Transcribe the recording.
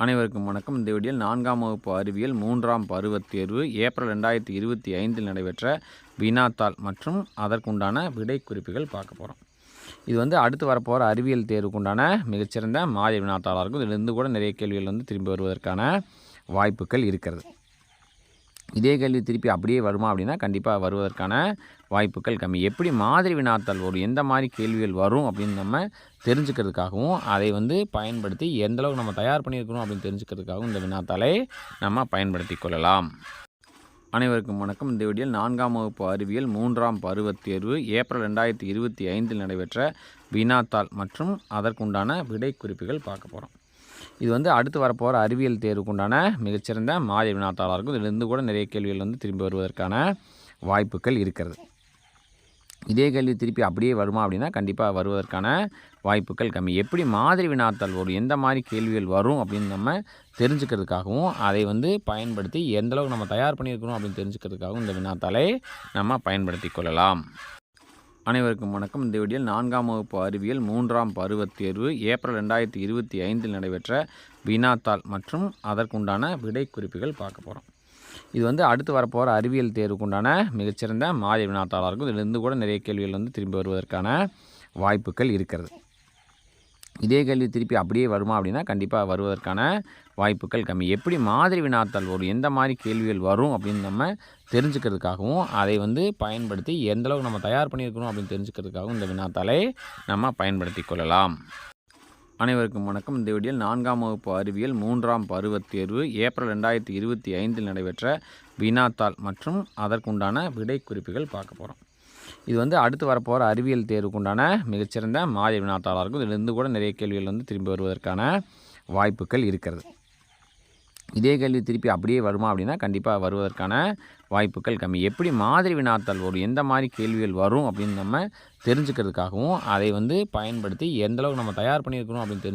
அனைவருக்கும் வணக்கம். இந்த வீடியோவில் 4ஆம் வகுப்பு அறிவியல் 3ஆம் பருவத் தேர்வு ஏப்ரல் 2025 நடைபெற்ற வினாத்தாள் மற்றும் அதற்குண்டான விடை குறிப்புகள் பார்க்க போகிறோம். இது அடுத்து வரப்போகிற அறிவியல் தேர்வுக்குண்டான மிகச்சிறந்த மாதிரி வினாத்தாளாக இருக்கும். இதிலிருந்து கூட நிறைய கேள்விகள் திரும்பி வருவதற்கான வாய்ப்புகள் இருக்கிறது. இதே கேள்வி திருப்பி அப்படியே வருமா அப்படின்னா கண்டிப்பாக வருவதற்கான வாய்ப்புகள் கம்மி. எப்படி மாதிரி வினாத்தாள் வரும், எந்த மாதிரி கேள்விகள் வரும் அப்படின்னு நம்ம தெரிஞ்சுக்கிறதுக்காகவும் அதை பயன்படுத்தி எந்தளவுக்கு நம்ம தயார் பண்ணியிருக்கிறோம் அப்படின்னு தெரிஞ்சுக்கிறதுக்காகவும் இந்த வினாத்தாளை நம்ம பயன்படுத்தி கொள்ளலாம். அனைவருக்கும் வணக்கம். இந்த வீடியோவில் 4ஆம் வகுப்பு அறிவியல் 3ஆம் பருவத் தேர்வு ஏப்ரல் 2025 நடைபெற்ற வினாத்தாள் மற்றும் அதற்குண்டான விடை குறிப்புகள் பார்க்க போகிறோம். இது அடுத்து வரப்போகிற அறிவியல் தேர்வுக்குண்டான மிகச்சிறந்த மாதிரி வினாத்தாளாக இருக்கும். இதிலிருந்து கூட நிறைய கேள்விகள் திரும்பி வருவதற்கான வாய்ப்புகள் இருக்கிறது. இதே கேள்வி திருப்பி அப்படியே வருமா அப்படின்னா கண்டிப்பாக வருவதற்கான வாய்ப்புகள் கம்மி. எப்படி மாதிரி வினாத்தாள் வரும், எந்த மாதிரி கேள்விகள் வரும் அப்படின்னு நம்ம தெரிஞ்சுக்கிறதுக்காகவும் அதை பயன்படுத்தி எந்தளவுக்கு நம்ம தயார் பண்ணியிருக்கிறோம் அப்படின்னு தெரிஞ்சுக்கிறதுக்காகவும் இந்த வினாத்தாளை நம்ம பயன்படுத்தி கொள்ளலாம். அனைவருக்கும் வணக்கம். இந்த வீடியோவில் 4ஆம் வகுப்பு அறிவியல் 3ஆம் பருவத் தேர்வு ஏப்ரல் 2025 நடைபெற்ற வினாத்தாள் மற்றும் அதற்குண்டான விடை குறிப்புகள் பார்க்க போகிறோம். இது அடுத்து வரப்போகிற அறிவியல் தேர்வுக்குண்டான மிகச்சிறந்த மாதிரி வினாத்தாளாக இருக்கும். இதிலிருந்து கூட நிறைய கேள்விகள் திரும்பி வருவதற்கான வாய்ப்புகள் இருக்கிறது. இதே கேள்வி திருப்பி அப்படியே வருமா அப்படின்னா கண்டிப்பாக வருவதற்கான வாய்ப்புகள் கம்மி. எப்படி மாதிரி வினாத்தாள் வரும், எந்த மாதிரி கேள்விகள் வரும் அப்படின்னு நம்ம தெரிஞ்சுக்கிறதுக்காகவும் அதை பயன்படுத்தி எந்தளவுக்கு நம்ம தயார் பண்ணியிருக்கிறோம் அப்படின்னு தெரிஞ்சுக்கிறதுக்காகவும் இந்த வினாத்தாளை நம்ம பயன்படுத்தி கொள்ளலாம். அனைவருக்கும் வணக்கம். இந்த வீடியோவில் 4ஆம் வகுப்பு அறிவியல் 3ஆம் பருவத் தேர்வு ஏப்ரல் 2025 நடைபெற்ற வினாத்தாள் மற்றும் அதற்குண்டான விடை குறிப்புகள் பார்க்க போகிறோம். இது அடுத்து வரப்போகிற அறிவியல் தேர்வுக்குண்டான மிகச்சிறந்த மாதிரி வினாத்தாளாக இருக்கும். இதிலிருந்து கூட நிறைய கேள்விகள் திரும்பி வருவதற்கான வாய்ப்புகள் இருக்கிறது. இதே கேள்வி திருப்பி அப்படியே வருமா அப்படின்னா கண்டிப்பாக வருவதற்கான வாய்ப்புகள் கம்மி. எப்படி மாதிரி வினாத்தாள் வரும், எந்த மாதிரி கேள்விகள் வரும் அப்படின்னு நம்ம தெரிஞ்சுக்கிறதுக்காகவும் அதை பயன்படுத்தி எந்தளவுக்கு நம்ம தயார் பண்ணியிருக்கிறோம் அப்படின்னு